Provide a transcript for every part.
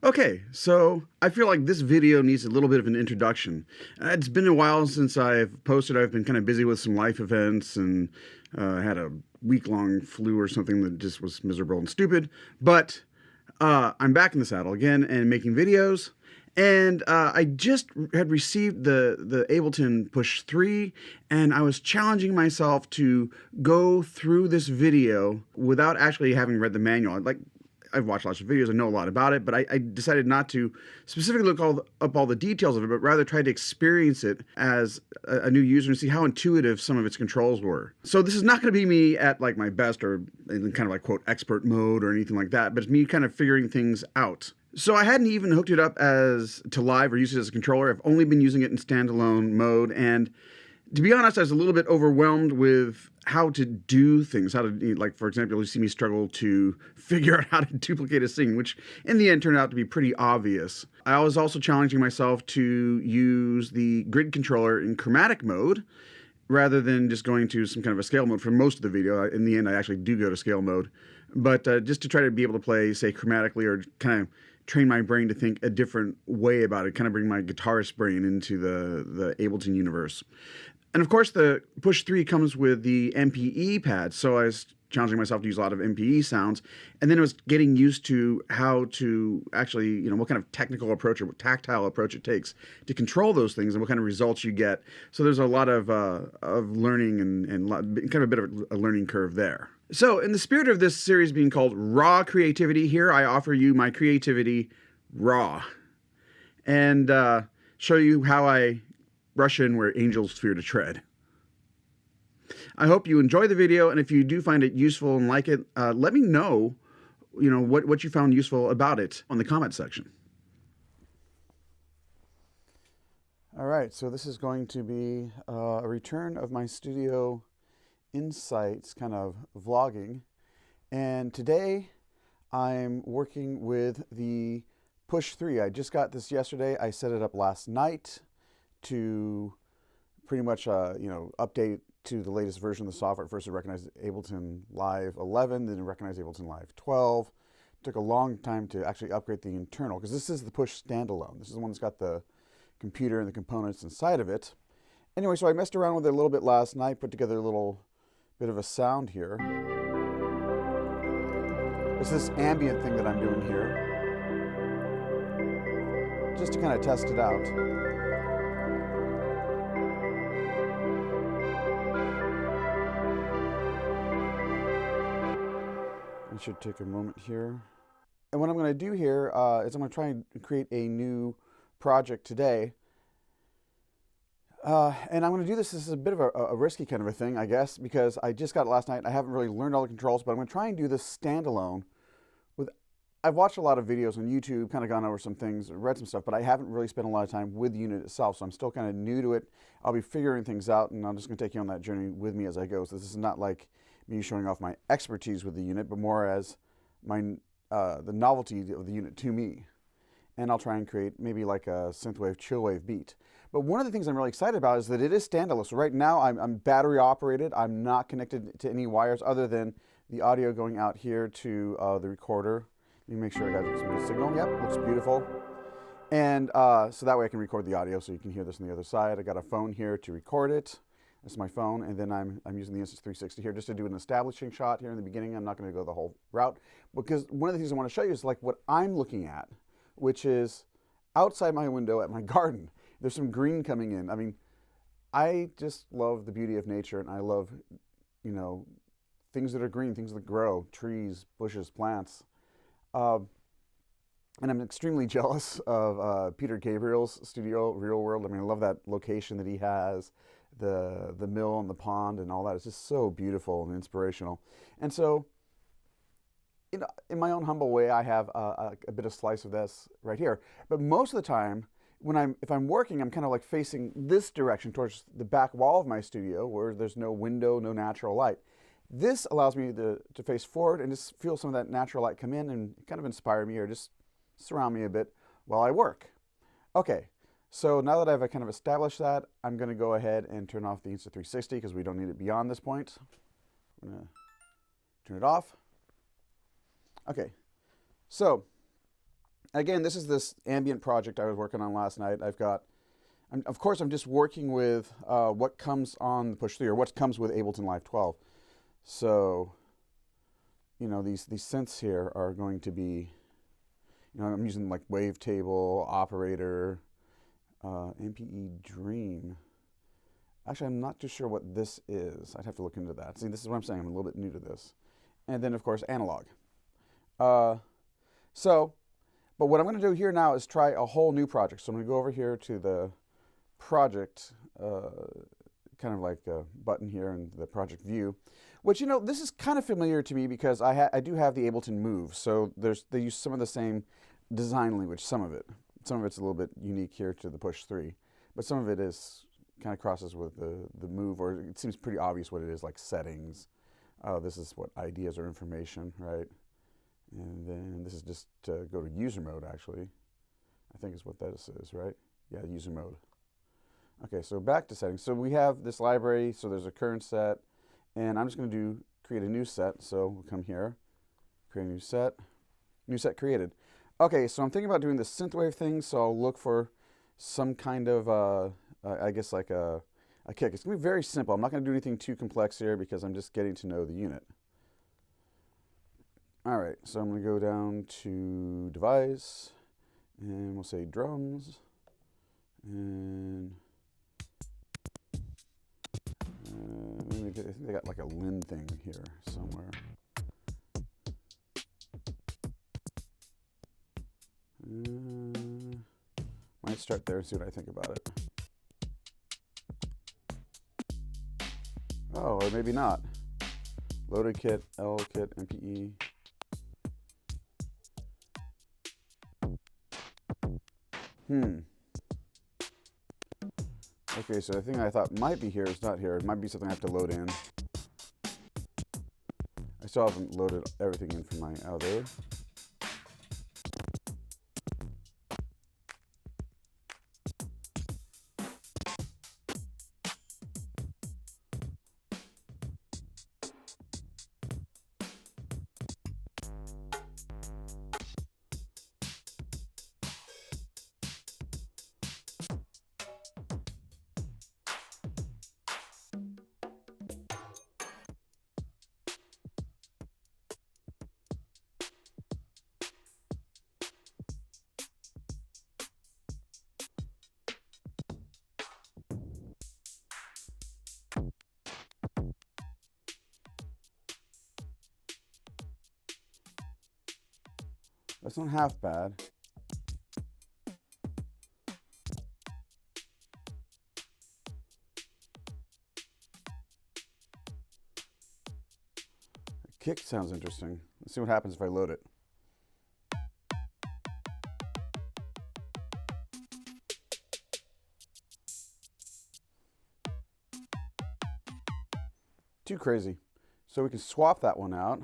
Okay, so I feel like this video needs a little bit of an introduction. It's been a while since I've posted. I've been kind of busy with some life events and had a week-long flu or something that just was miserable and stupid. But I'm back in the saddle again and making videos. And I just had received the Ableton Push 3, and I was challenging myself to go through this video without actually having read the manual. Like, I've watched lots of videos, I know a lot about it, but I decided not to specifically look up all the details of it, but rather try to experience it as a new user and see how intuitive some of its controls were. So this is not going to be me at like my best or in kind of like quote expert mode or anything like that, but it's me kind of figuring things out. So I hadn't even hooked it up as to live or used it as a controller. I've only been using it in standalone mode, and to be honest, I was a little bit overwhelmed with how to do things, how to, like, for example, you see me struggle to figure out how to duplicate a scene, which in the end turned out to be pretty obvious. I was also challenging myself to use the grid controller in chromatic mode rather than just going to some kind of a scale mode for most of the video. In the end, I actually do go to scale mode, but just to try to be able to play, say, chromatically, or kind of train my brain to think a different way about it, kind of bring my guitarist brain into the Ableton universe. And of course, the Push 3 comes with the MPE pad, so I was challenging myself to use a lot of MPE sounds, and then it was getting used to how to actually, what kind of technical approach or what tactile approach it takes to control those things and what kind of results you get. So there's a lot of learning and kind of a bit of a learning curve there. So in the spirit of this series being called Raw Creativity, here I offer you my creativity raw, and show you how I brush in where angels fear to tread. I hope you enjoy the video, and if you do find it useful and like it, let me know, what you found useful about it on the comment section. All right, so this is going to be a return of my studio insights, kind of vlogging, and today I'm working with the Push 3. I just got this yesterday. I set it up last night to pretty much, update to the latest version of the software. First, it recognized Ableton Live 11, then it recognized Ableton Live 12. It took a long time to actually upgrade the internal, because this is the Push Standalone. This is the one that's got the computer and the components inside of it. Anyway, so I messed around with it a little bit last night, put together a little bit of a sound here. It's this ambient thing that I'm doing here, just to kind of test it out. I should take a moment here. And what I'm going to do here is I'm going to try and create a new project today. And I'm going to do this. This is a bit of a risky kind of a thing, I guess, because I just got it last night. I haven't really learned all the controls, but I'm going to try and do this standalone. I've watched a lot of videos on YouTube, kind of gone over some things, read some stuff, but I haven't really spent a lot of time with the unit itself, so I'm still kind of new to it. I'll be figuring things out, and I'm just going to take you on that journey with me as I go. So this is not like me showing off my expertise with the unit, but more as the novelty of the unit to me. And I'll try and create maybe like a synthwave, chillwave beat. But one of the things I'm really excited about is that it is standalone. So right now I'm battery operated. I'm not connected to any wires other than the audio going out here to the recorder. Let me make sure I got some good signal. Yep, looks beautiful. And so that way I can record the audio so you can hear this on the other side. I got a phone here to record it. That's my phone, and then I'm using the Instance 360 here just to do an establishing shot here in the beginning. I'm not going to go the whole route, because one of the things I want to show you is like what I'm looking at, which is outside my window at my garden. There's some green coming in. I mean, I just love the beauty of nature, and I love, things that are green, things that grow, trees, bushes, plants. And I'm extremely jealous of Peter Gabriel's studio, Real World. I mean, I love that location that he has, the mill and the pond and all that. It's just so beautiful and inspirational. And so, in my own humble way, I have a bit of slice of this right here. But most of the time, if I'm working, I'm kind of like facing this direction towards the back wall of my studio, where there's no window, no natural light. This allows me to face forward and just feel some of that natural light come in and kind of inspire me or just surround me a bit while I work. Okay, so now that I've kind of established that, I'm going to go ahead and turn off the Insta 360 because we don't need it beyond this point. I'm going to turn it off. Okay, so Again, this is this ambient project I was working on last night. Of course, I'm just working with what comes on the Push 3, or what comes with Ableton Live 12. So, you know, these synths here are going to be, you know, I'm using like wavetable, operator, MPE Dream. Actually, I'm not too sure what this is. I'd have to look into that. See, this is what I'm saying. I'm a little bit new to this. And then, of course, analog. But what I'm going to do here now is try a whole new project. So I'm going to go over here to the project, kind of like a button here in the project view, which, you know, this is kind of familiar to me because I do have the Ableton Move. So they use some of the same design language, some of it's a little bit unique here to the Push 3, but some of it is kind of crosses with the Move, or it seems pretty obvious what it is, like settings. This is what ideas or information, right? And then this is just to go to user mode, actually. I think is what that is, right? Yeah, user mode. Okay, so back to settings. So we have this library, so there's a current set, and I'm just going to create a new set. So we'll come here, create a new set created. Okay, so I'm thinking about doing the synthwave thing, so I'll look for some kind of, I guess like a kick. It's going to be very simple. I'm not going to do anything too complex here because I'm just getting to know the unit. All right, so I'm going to go down to device, and we'll say drums, and I think they got like a Linn thing here somewhere. Might start there and see what I think about it. Oh, or maybe not. Loaded kit, L kit, MPE. Okay, so the thing I thought might be here is not here. It might be something I have to load in. I still haven't loaded everything in from my other. That's not half bad. Kick sounds interesting. Let's see what happens if I load it. Too crazy. So we can swap that one out.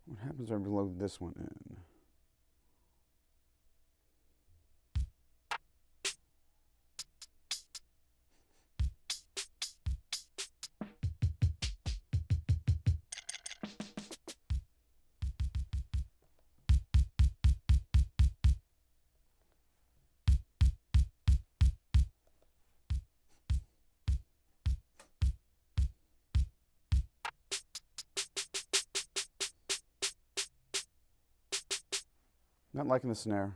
What happens if I load this one in? Not liking the snare.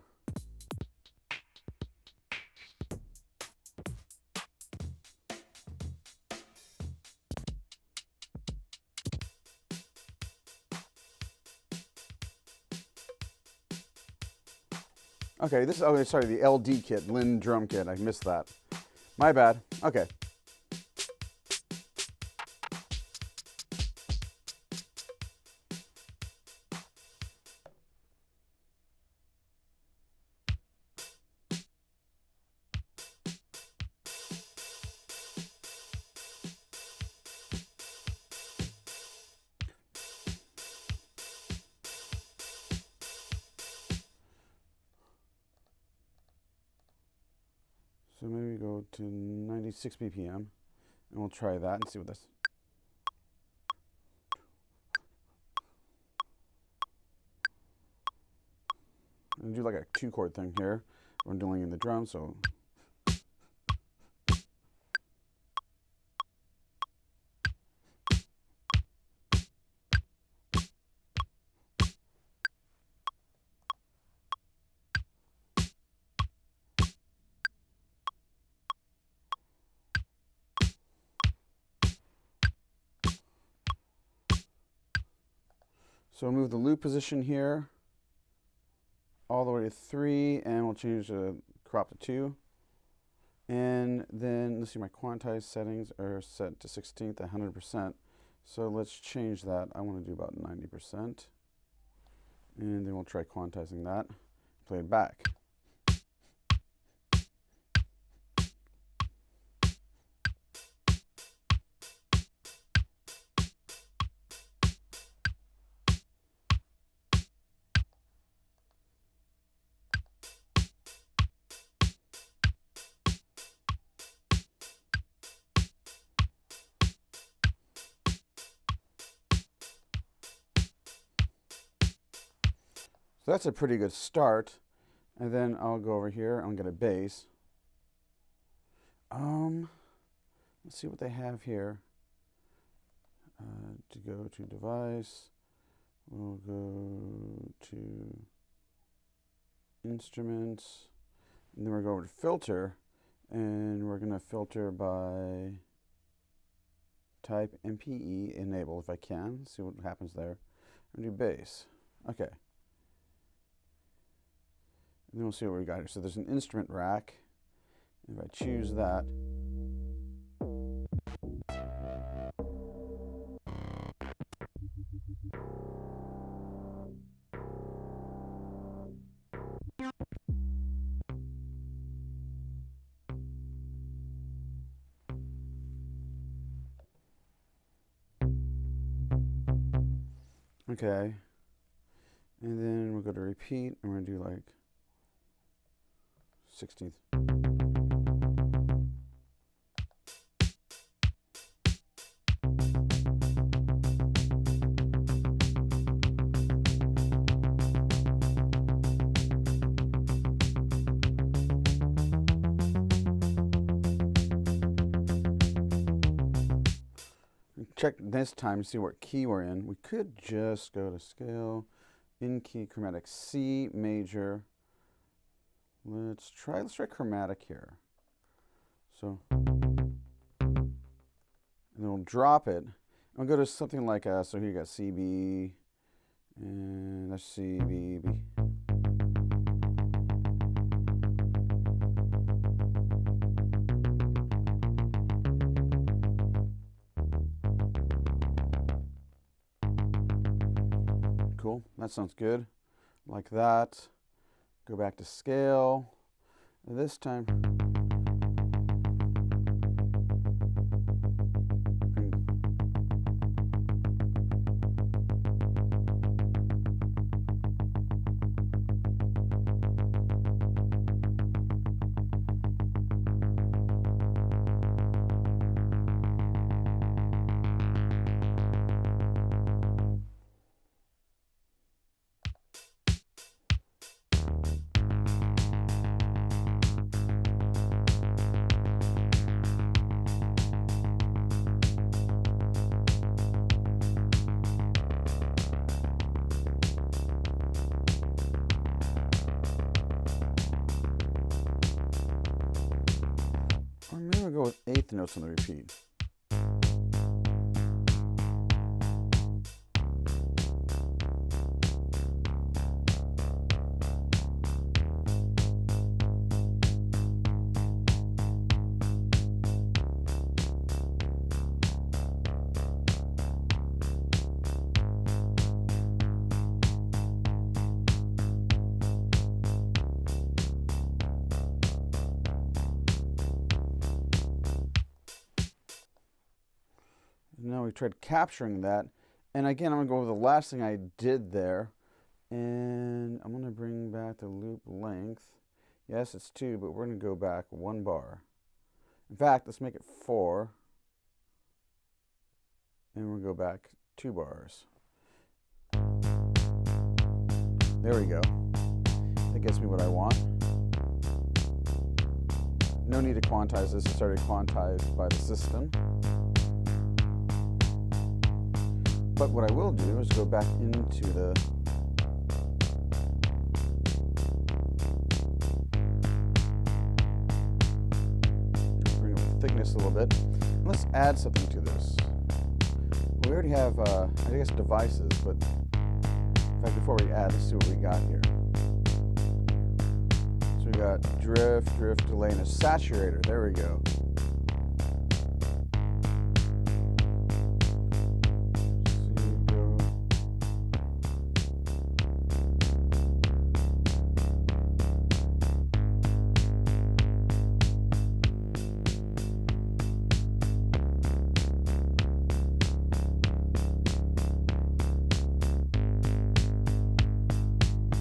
Okay, this is, oh, sorry, the LD kit, Linn Drum Kit. I missed that. My bad. Okay. So maybe we go to 96 BPM, and we'll try that and see what this. I'm gonna do like a 2-chord thing here. We're dealing in the drum, so. So we'll move the loop position here all the way to 3, and we'll change the crop to 2. And then, let's see, my quantize settings are set to 16th, 100%. So let's change that. I want to do about 90%. And then we'll try quantizing that. Play it back. So that's a pretty good start. And then I'll go over here and get a bass. Let's see what they have here. To go to device, we'll go to instruments, and then we're going to filter, and we're going to filter by type MPE enable if I can. See what happens there. I'm going to do bass. Okay. And then we'll see what we got here. So there's an instrument rack. If I choose that, okay. And then we'll go to repeat, and we're going to do like 16th. Check this time to see what key we're in. We could just go to scale, in key, chromatic C major. Let's try chromatic here. So, and then we'll drop it. I'll go to something like so here you got CB, and that's CB. Cool, that sounds good. Like that. Go back to scale. This time, or maybe I'll go with 8th notes on the repeat. Now we tried capturing that. And again, I'm going to go over the last thing I did there. And I'm going to bring back the loop length. Yes, it's 2, but we're going to go back 1 bar. In fact, let's make it 4. And we'll go back 2 bars. There we go. That gets me what I want. No need to quantize this. It's already quantized by the system. But what I will do is go back into the bring up the thickness a little bit. And let's add something to this. We already have, I guess, devices, but in fact, before we add, let's see what we got here. So we got drift, delay, and a saturator. There we go.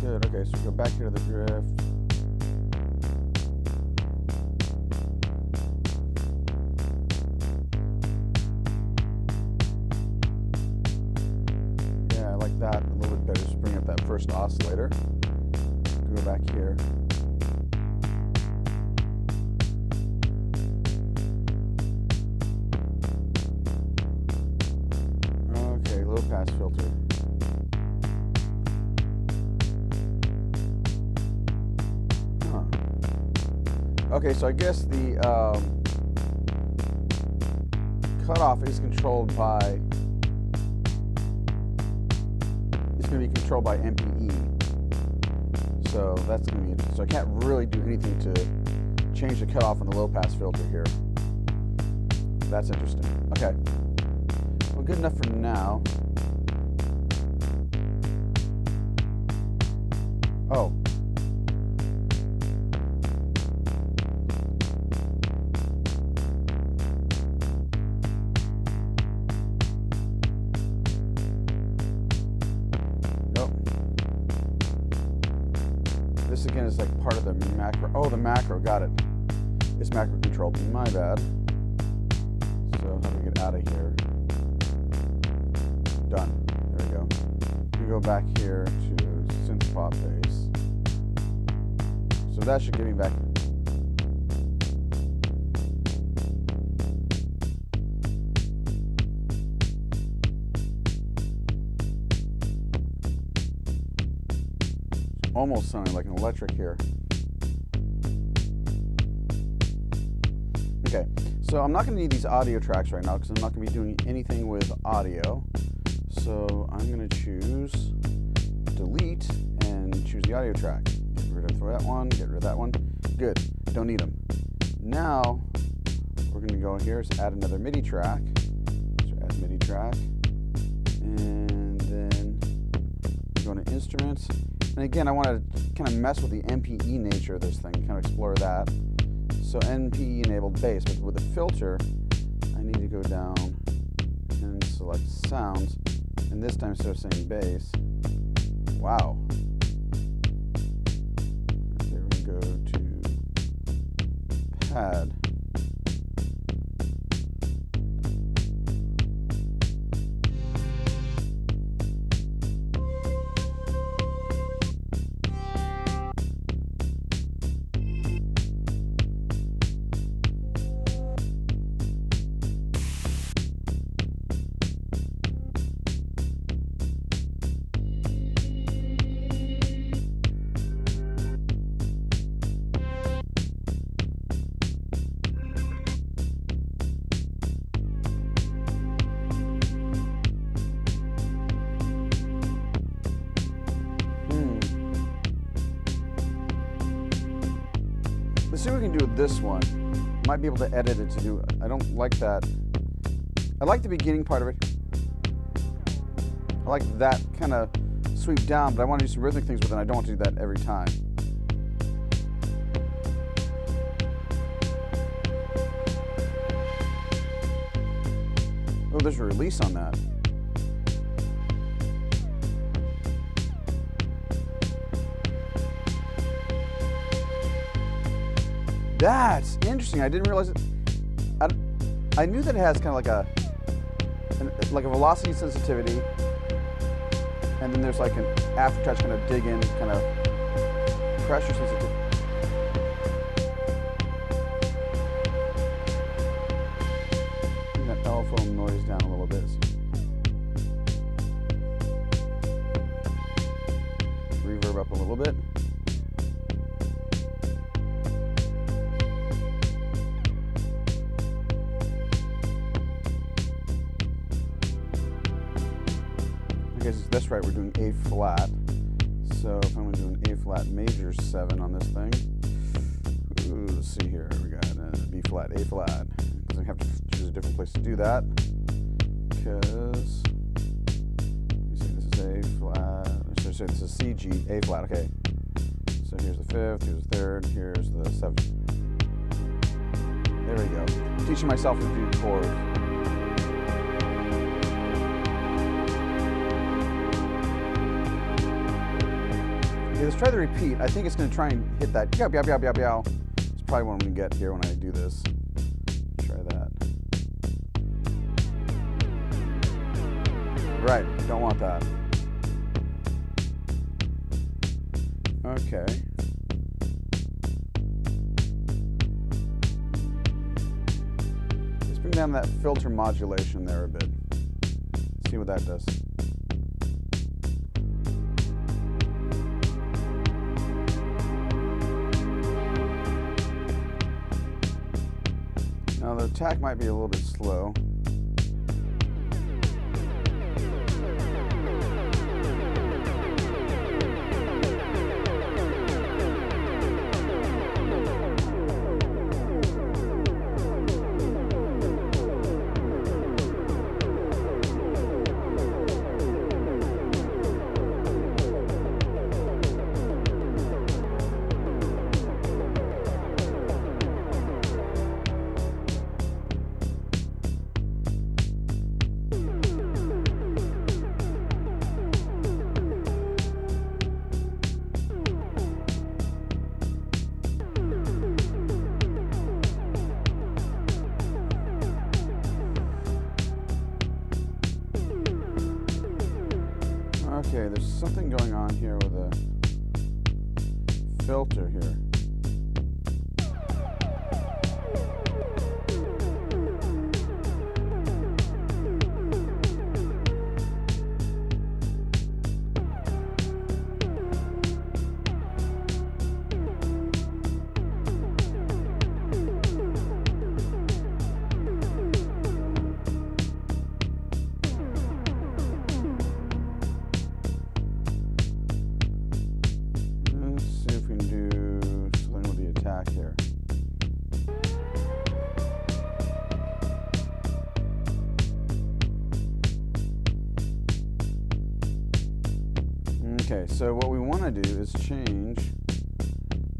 Good, okay, so we go back here to the drift. Yeah, I like that a little bit better. Just bring up that first oscillator. Go back here. Okay, low pass filter. Okay, so I guess the cutoff is controlled by, it's going to be controlled by MPE. So that's going to be interesting. So I can't really do anything to change the cutoff on the low pass filter here. That's interesting. Okay. Well, good enough for now. Oh. This again is like part of the macro. Oh, the macro, got it. It's macro controlled. My bad. So how do we get out of here? Done. There we go. We go back here to synth pop bass. So that should give me back. Almost sounding like an electric here. Okay, so I'm not going to need these audio tracks right now because I'm not going to be doing anything with audio. So I'm going to choose delete and choose the audio track. Get rid of that one, get rid of that one. Good, don't need them. Now we're going to go here, so add another MIDI track. So add MIDI track. And then go to instruments. And again, I want to kind of mess with the MPE nature of this thing, kind of explore that. So MPE enabled bass, but with a filter, I need to go down and select sounds. And this time, instead of saying bass, wow. Okay, we're going to go to pad. Let's see what we can do with this one. Might be able to edit it to do. I don't like that. I like the beginning part of it. I like that kind of sweep down, but I want to do some rhythmic things with it. And I don't want to do that every time. Oh, there's a release on that. That's interesting. I didn't realize it. I knew that it has kind of like a velocity sensitivity, and then there's like an aftertouch kind of dig in, kind of pressure sensitivity. Bring that telephone noise down a little bit. Reverb up a little bit. That's right, we're doing A flat. So if I'm going to do an A flat major 7 on this thing, ooh, let's see here, we got B flat, A flat. Because I have to choose a different place to do that. Because, let me see, this is A flat, so this is C, G, A flat, okay. So here's the 5th, here's the 3rd, here's the 7th. There we go. Teaching myself to do chords. Okay, let's try the repeat. I think it's going to try and hit that. Yow, yow, yow, yow, yow. It's probably what I'm going to get here when I do this. Try that. Right, don't want that. Okay. Let's bring down that filter modulation there a bit. See what that does. Now the attack might be a little bit slow. Okay, there's something going on here with a filter here. Okay, so what we want to do is change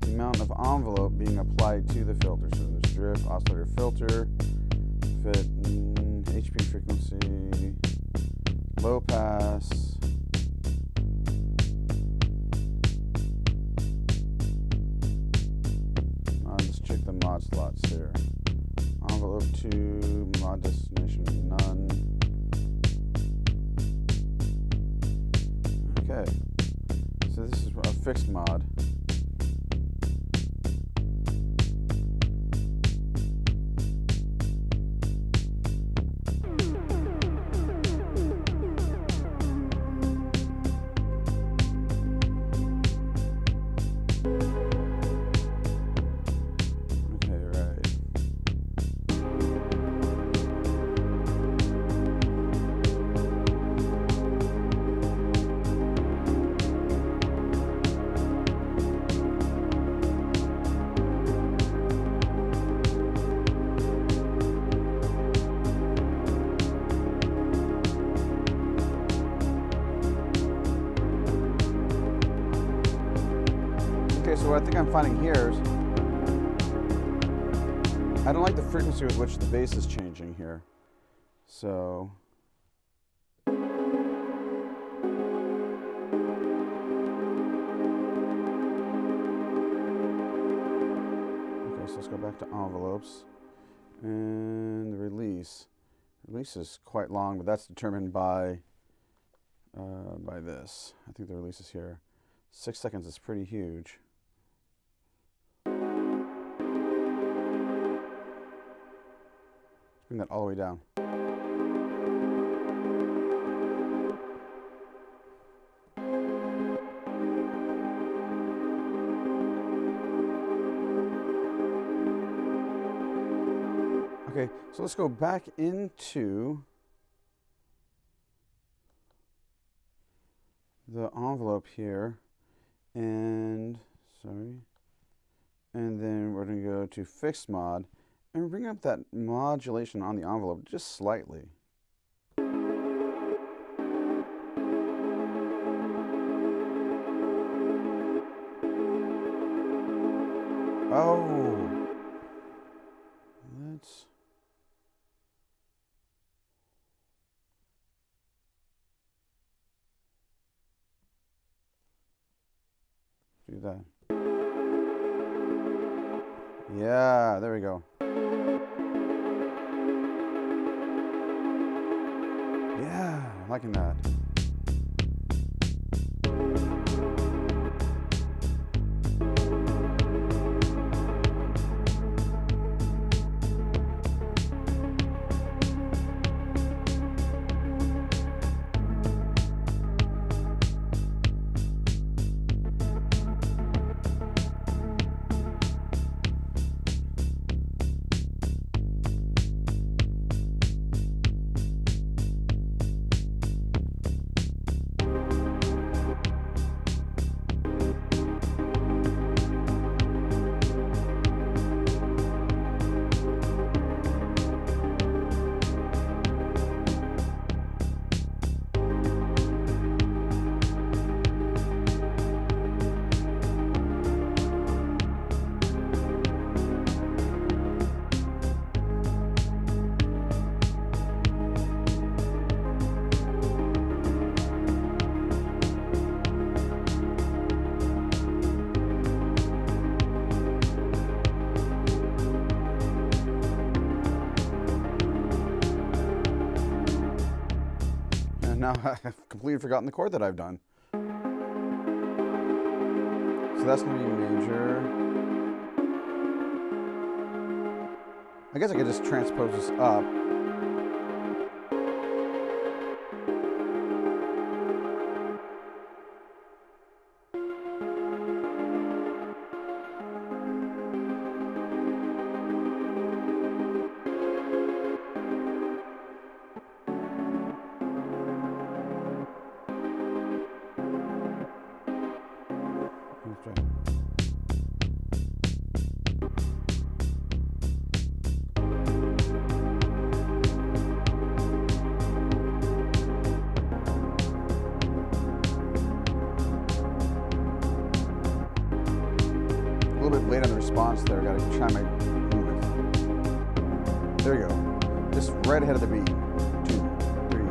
the amount of envelope being applied to the filter. So there's drift, oscillator filter, fit, HP frequency, low pass. Let's check the mod slots here. Envelope 2, mod destination none. Okay. So this is a fixed mod. So what I think I'm finding here is I don't like the frequency with which the bass is changing here. So okay, So let's go back to envelopes. And the release. Release is quite long, but that's determined by this. I think the release is here. 6 seconds is pretty huge. Let's bring that all the way down. Okay, so let's go back into the envelope here, and then we're going to go to fixed mod, and bring up that modulation on the envelope just slightly. Oh, let's do that. Yeah, there we go. Yeah, I'm liking that. Now I've completely forgotten the chord that I've done. So that's going to be major. I guess I could just transpose this up. A little bit late on the response there. Got to try my movement. There we go. Just right ahead of the beat. 2, 3,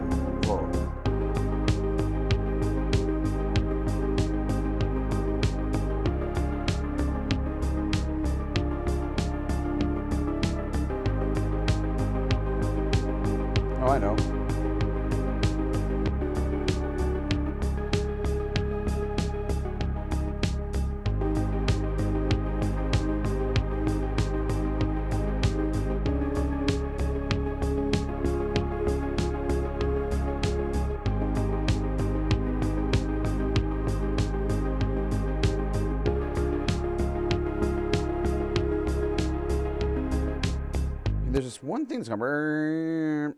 4. Oh, I know. There's just one thing that's going to...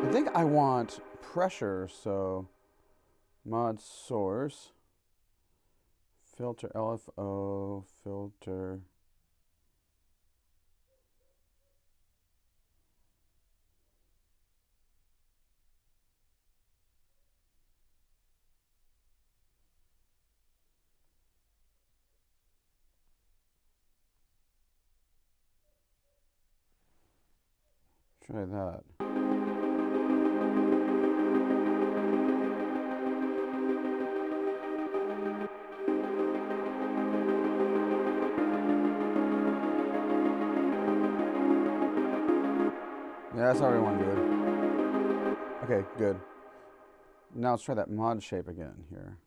I think I want pressure, so mod source, filter LFO, filter. Try that. Yeah, that's how we want to do it. Okay, good. Now let's try that mod shape again here.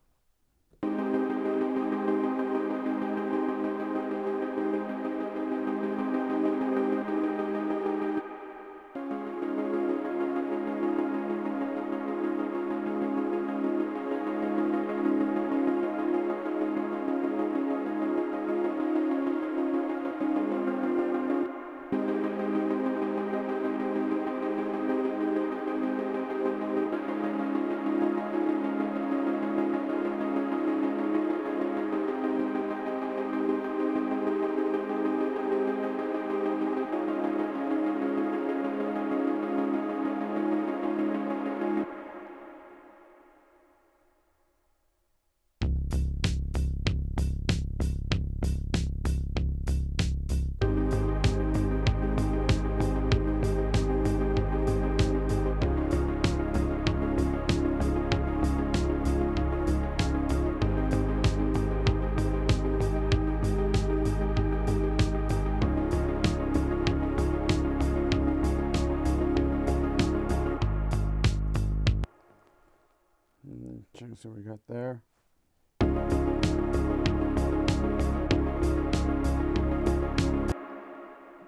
Check and see what we got there.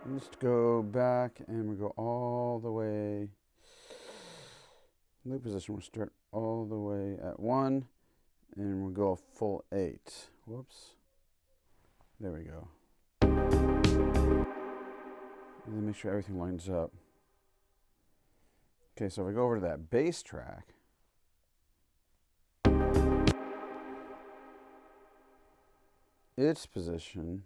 Let's go back and we go all the way. Loop position, we'll start all the way at 1 and we'll go a full 8. Whoops. There we go. And then make sure everything lines up. Okay, so if we go over to that bass track, its position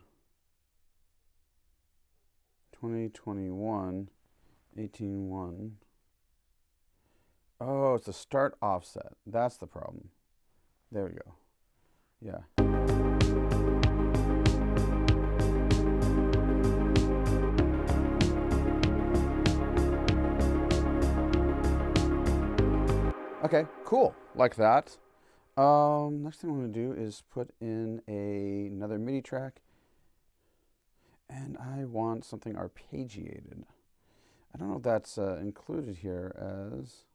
2021 18.1. Oh, it's a start offset. That's the problem. There we go. Yeah. Okay, cool. Like that. Next thing I'm going to do is put in another MIDI track. And I want something arpeggiated. I don't know if that's included here as...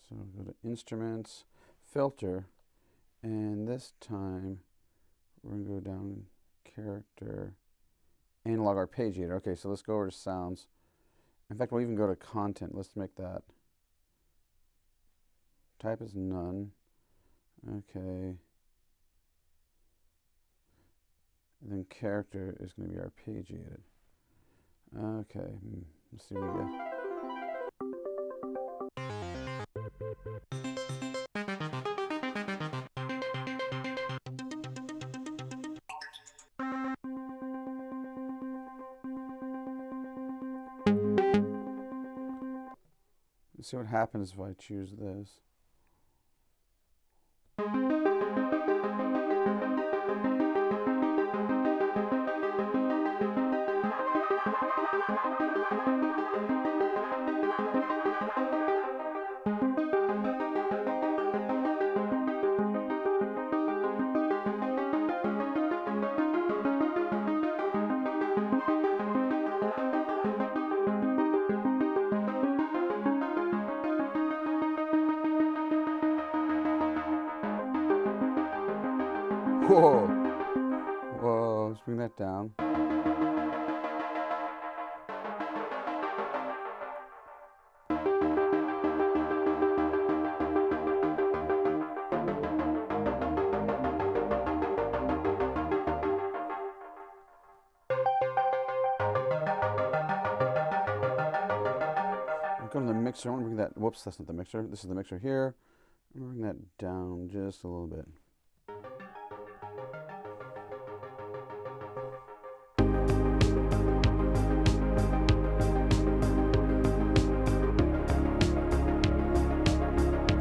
So go to Instruments, Filter, and this time we're going to go down Character, Analog Arpeggiator. Okay, so let's go over to Sounds. In fact, we'll even go to Content. Let's make that. Type is none. Okay. And then Character is going to be arpeggiated. Okay, let's see what we get. Let's see what happens if I choose this. Whoa, whoa, let's bring that down. Go to the mixer. I want to bring that, whoops, that's not the mixer. This is the mixer here. I'm going to bring that down just a little bit.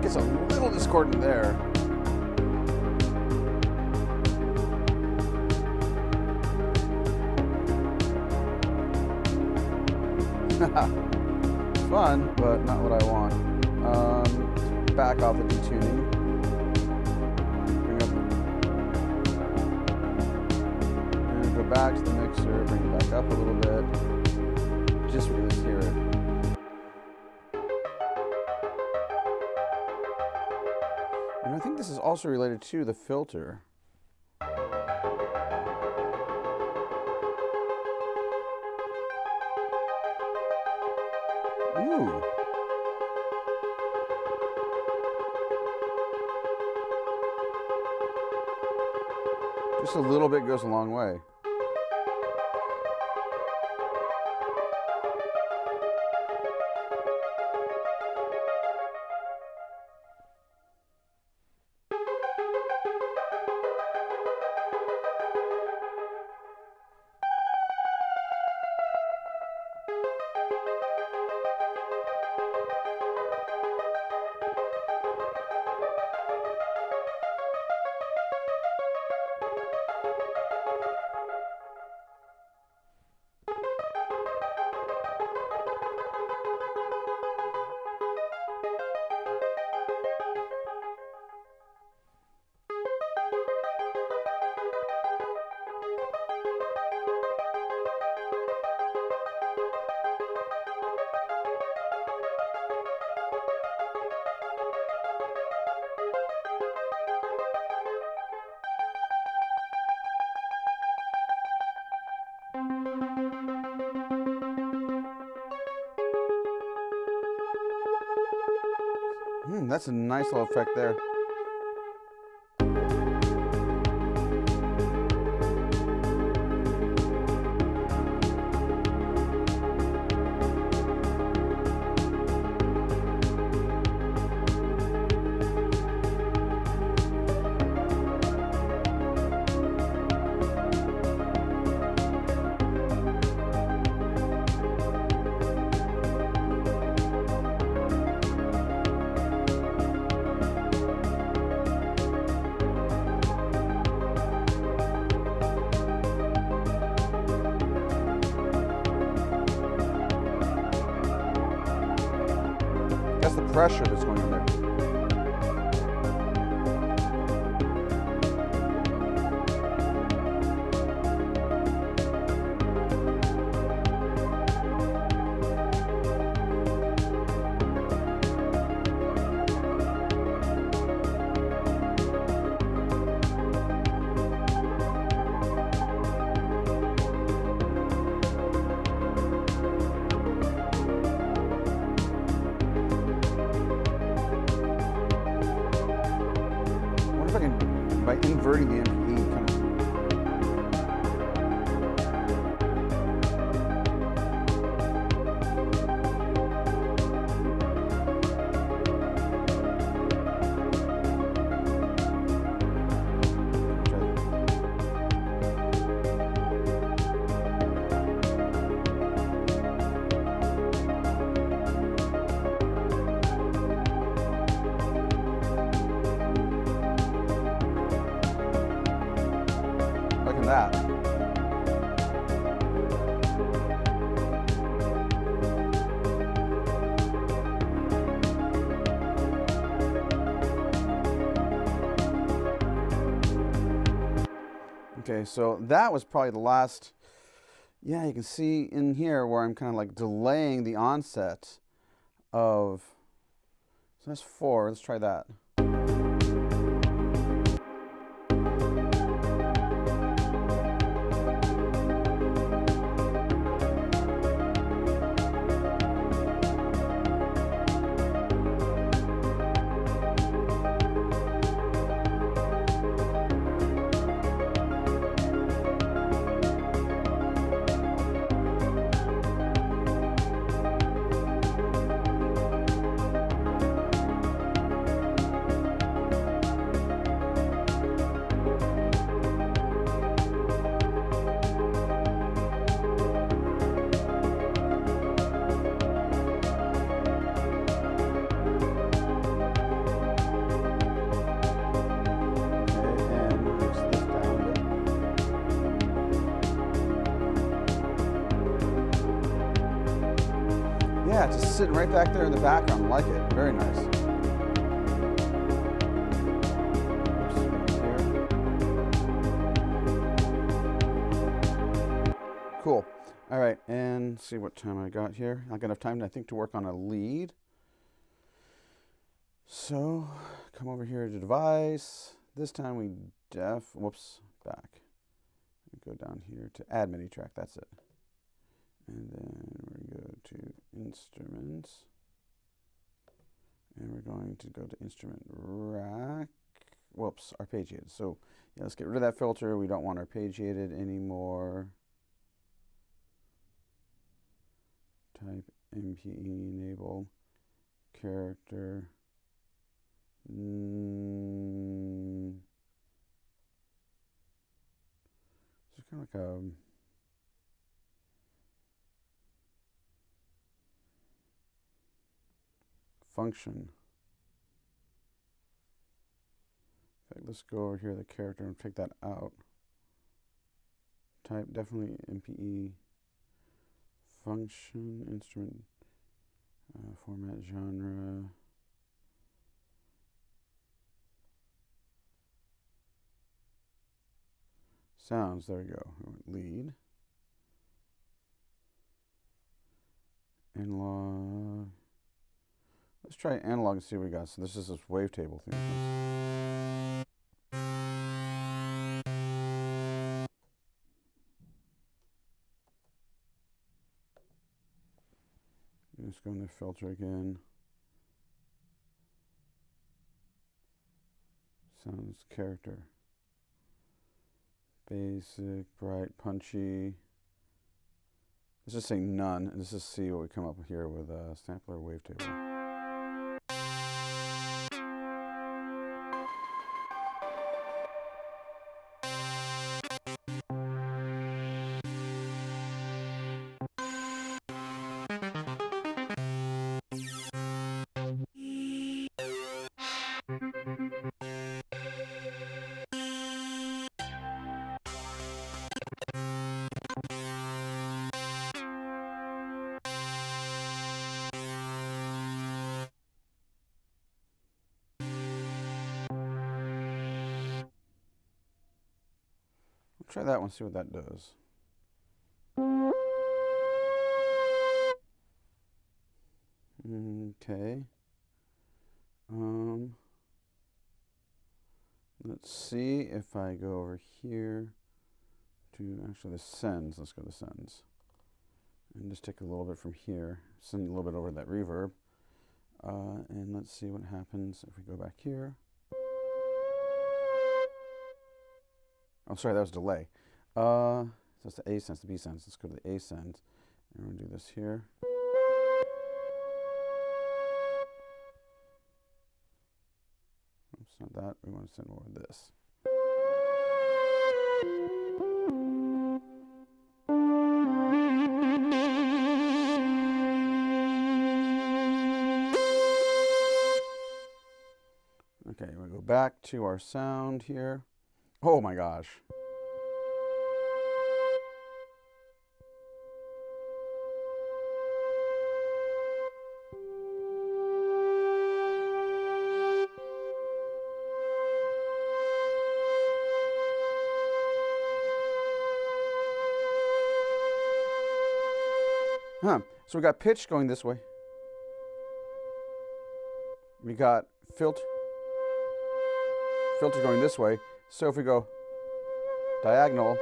Gets a little discordant there. Fun, but not what I want. Back off the detuning. Bring up, and go back to the mixer. Bring it back up a little bit. just let's hear it. And I think this is also related to the filter. Ooh. Just a little bit goes a long way. That's a nice little effect there. That's the pressure that's going in there. By inverting the MPE, kind of. That. Okay, so that was probably the last. Yeah, you can see in here where I'm kind of like delaying the onset of. So that's 4. Let's try that. Yeah, just sitting right back there in the background. I like it. Very nice. Cool. All right, and see what time I got here. I got enough time, I think, to work on a lead. So, come over here to device. This time we whoops, back. Go down here to add MIDI track, that's it. And then we're going to go to instruments. And we're going to go to instrument rack. Whoops, arpeggiated. So yeah, let's get rid of that filter. We don't want arpeggiated anymore. Type MPE enable character. It's kind of like a function. In fact, let's go over here, the character, and take that out. Type definitely MPE function, instrument, format, genre. Sounds, there we go. Lead. Analog. Let's try analog and see what we got. So this is this wavetable thing. Let's go in the filter again. Sounds character. Basic, bright, punchy. Let's just say none, and let's just see what we come up here with a sampler wavetable. Try that one, see what that does. Okay. Let's see if I go over here to actually the sends. Let's go to sends. And just take a little bit from here. Send a little bit over that reverb. And let's see what happens if we go back here. Oh, sorry, that was delay. So it's the A sense, the B sense. Let's go to the A sense. And we're going to do this here. Oops, not that. We want to send more of this. Okay, we'll go back to our sound here. Oh my gosh. So we got pitch going this way. We got filter going this way. So if we go diagonal,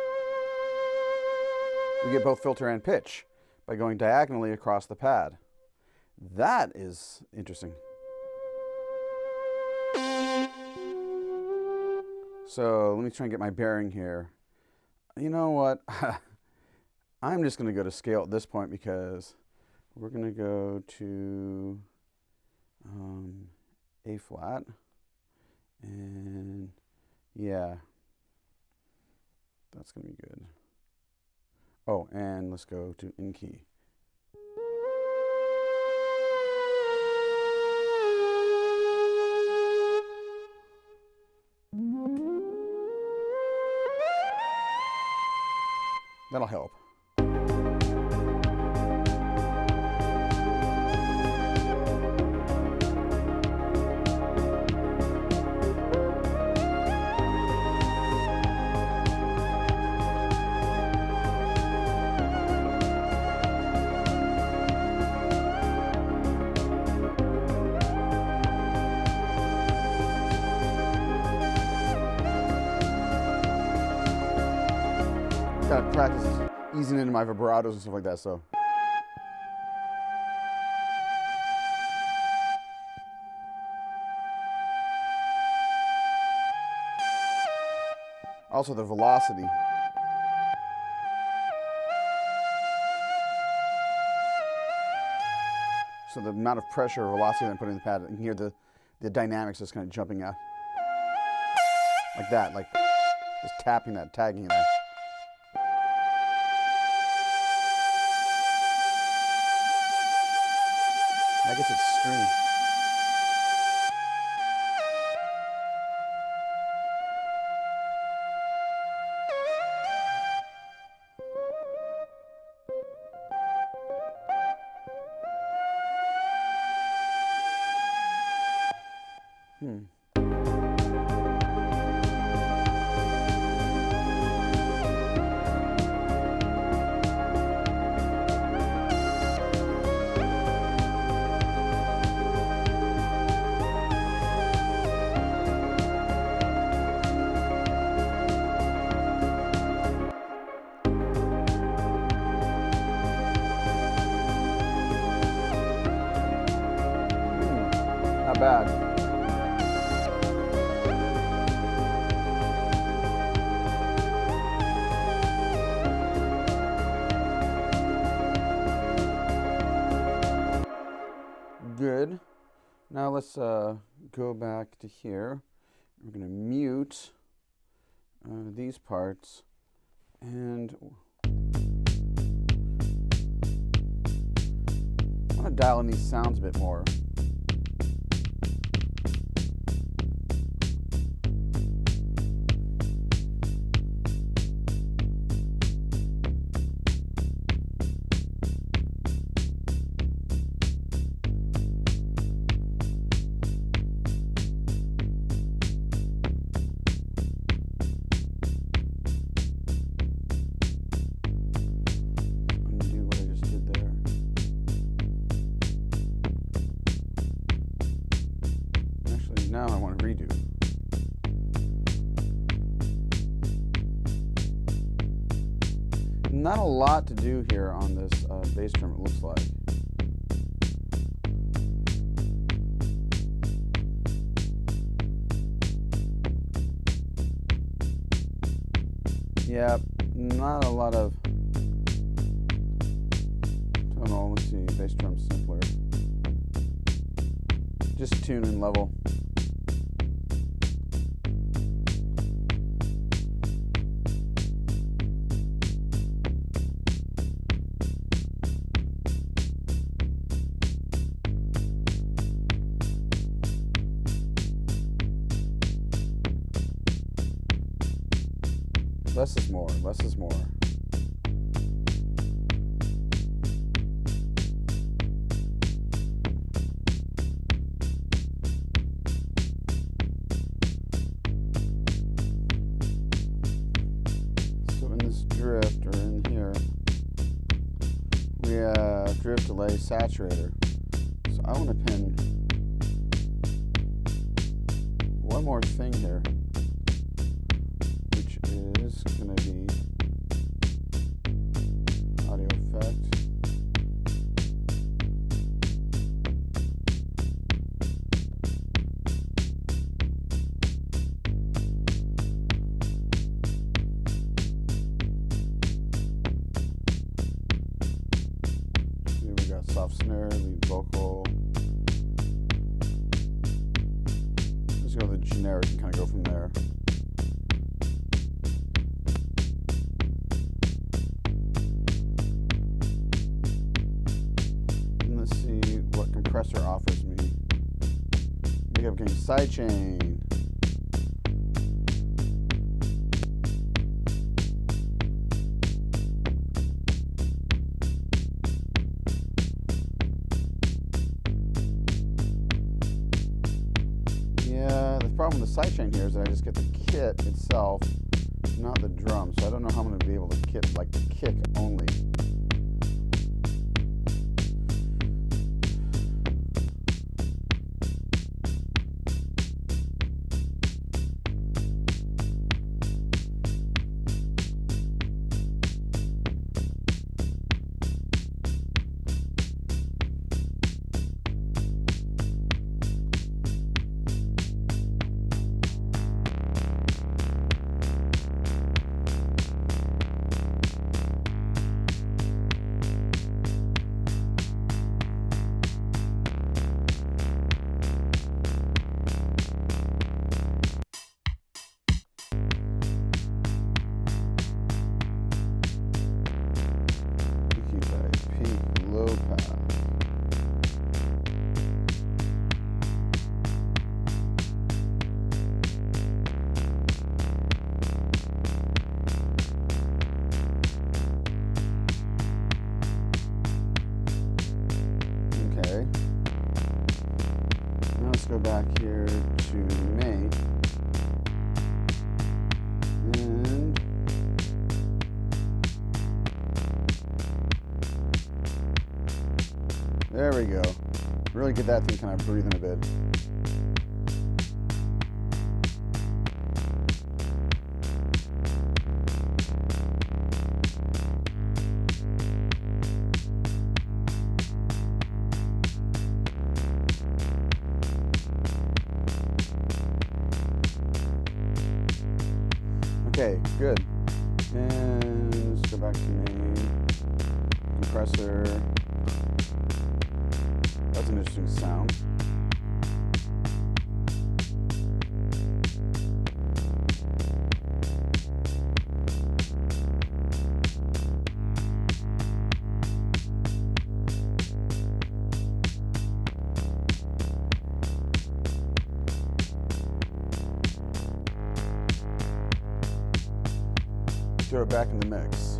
we get both filter and pitch by going diagonally across the pad. That is interesting. So let me try and get my bearing here. You know what? I'm just going to go to scale at this point because we're going to go to A flat. And yeah, that's going to be good. Oh, and let's go to in key. That'll help. gotta practice easing into my vibratos and stuff like that, so. Also the velocity. So the amount of pressure or velocity that I'm putting in the pad, you can hear the dynamics just kind of jumping out. Like that, like just tapping that, tagging that. That gets extreme. Not bad. Good. Now let's go back to here. We're going to mute these parts and I want to dial in these sounds a bit more. Now I want to redo. Not a lot to do here on this bass drum, it looks like. Yeah, not a lot of tonal. Let's see, bass drum simpler. Just tune and level. Less is more, less is more. So in this drift, or in here, we have drift delay saturator. So I want to pin one more thing here, which is going to be audio effect. Here we got soft snare, lead vocal. Let's go to the generic and kind of go from there. And let's see what compressor offers me. We have getting sidechain. Yeah, the problem with the sidechain here is that I just get the kit itself, not the drum. So I don't know how I'm going to be able to get like the kick only. go back here to main. And there we go. Really get that thing kind of breathing a bit. Okay, good. And let's go back to main. Compressor. That's an interesting sound. Throw it back in the mix.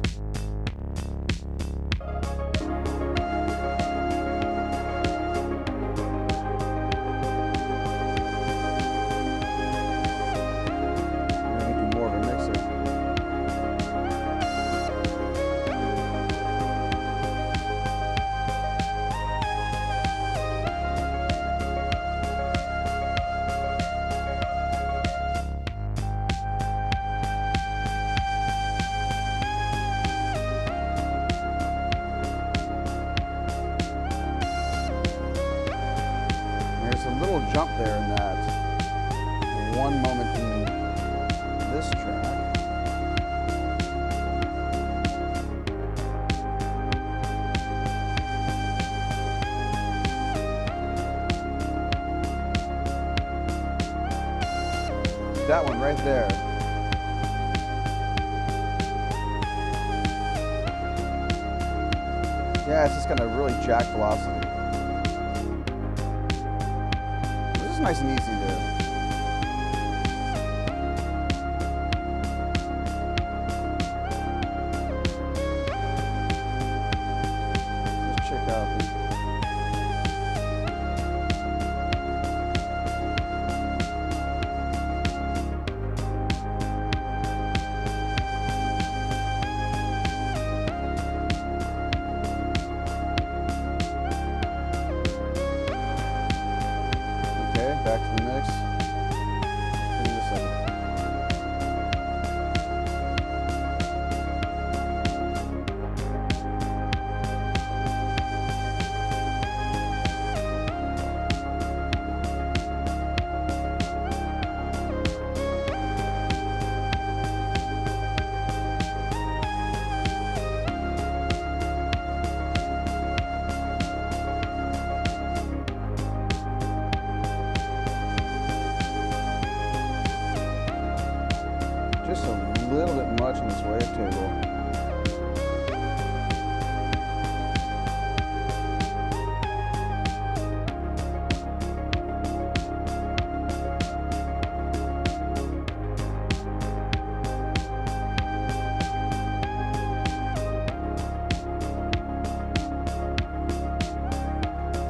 Jump there in that one moment in this track. That one right there. Yeah, it's just got a really jacked velocity. Nice and easy to just check out the back to the mix. Just give me a second. Just a little bit much on this wavetable.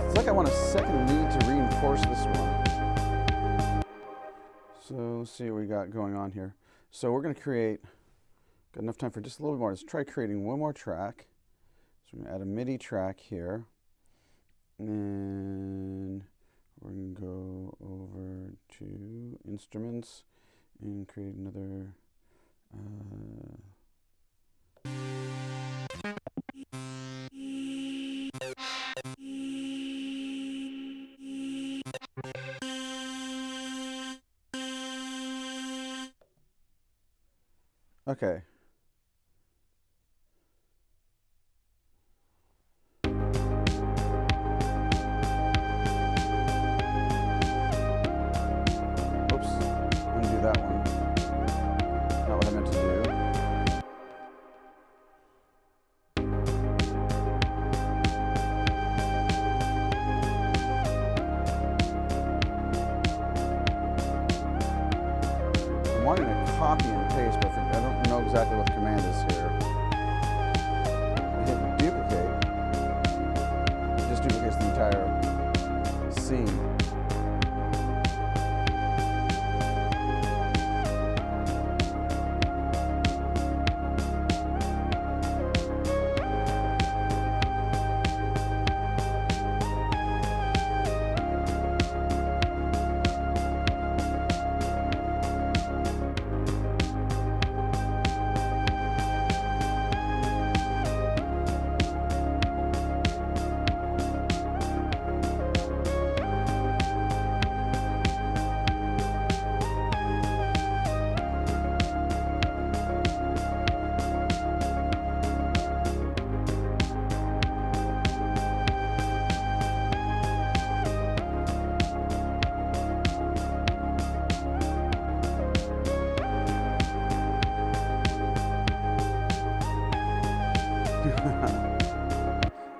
It's like I want a second lead to reinforce this one. So let's see what we got going on here. So we're going to create, got enough time for just a little bit more. Let's try creating one more track. So we're going to add a MIDI track here. And we're going to go over to instruments and create another. Okay. Oops, undo that one. Not what I meant to do. I'm wanting to copy and paste, but I don't know exactly what the command is here. I hit duplicate. It just duplicates the entire scene.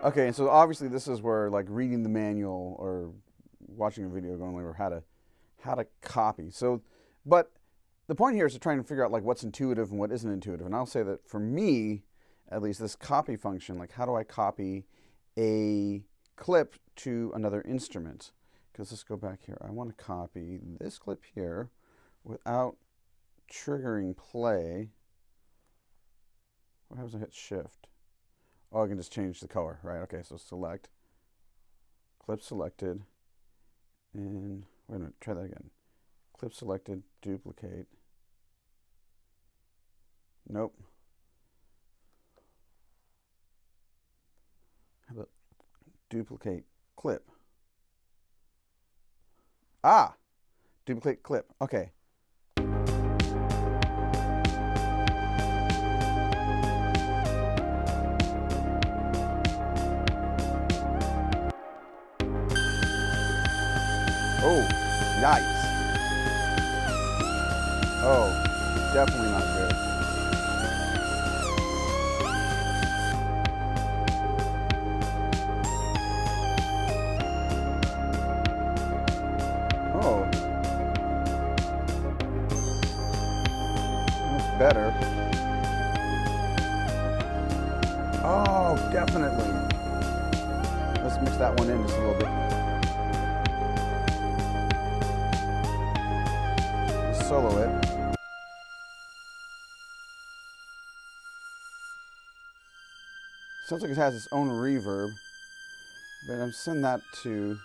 Okay, and so obviously this is where like reading the manual or watching a video going over how to copy. So, but the point here is to try and figure out like what's intuitive and what isn't intuitive. And I'll say that for me, at least, this copy function, like how do I copy a clip to another instrument? Because let's go back here. I want to copy this clip here without triggering play. What happens if I hit shift? Oh, I can just change the color, right? Okay, so select, clip selected, and wait a minute, try that again. Clip selected, duplicate. Nope. How about duplicate clip? Ah, duplicate clip. Okay. Oh, yikes. Oh, definitely not good. Oh. That's better. Oh, definitely. Let's mix that one in just a little bit. Solo it. Sounds like it has its own reverb, but I'm sending that to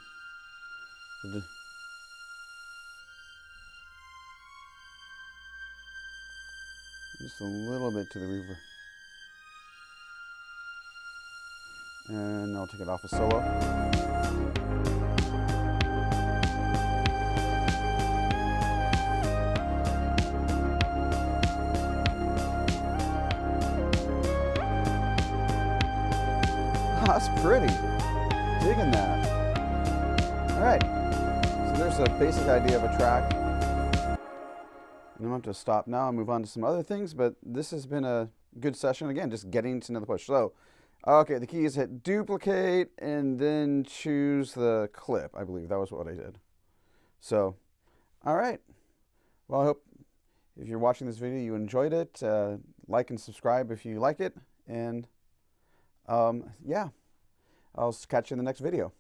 just a little bit to the reverb, and I'll take it off of solo. That's pretty. Digging that. All right. So there's a basic idea of a track. And I'm going to have to stop now and move on to some other things, but this has been a good session. Again, just getting to know the push. So, okay, the key is hit duplicate and then choose the clip. I believe that was what I did. So, all right. Well, I hope if you're watching this video, you enjoyed it. Like and subscribe if you like it. And yeah, I'll catch you in the next video.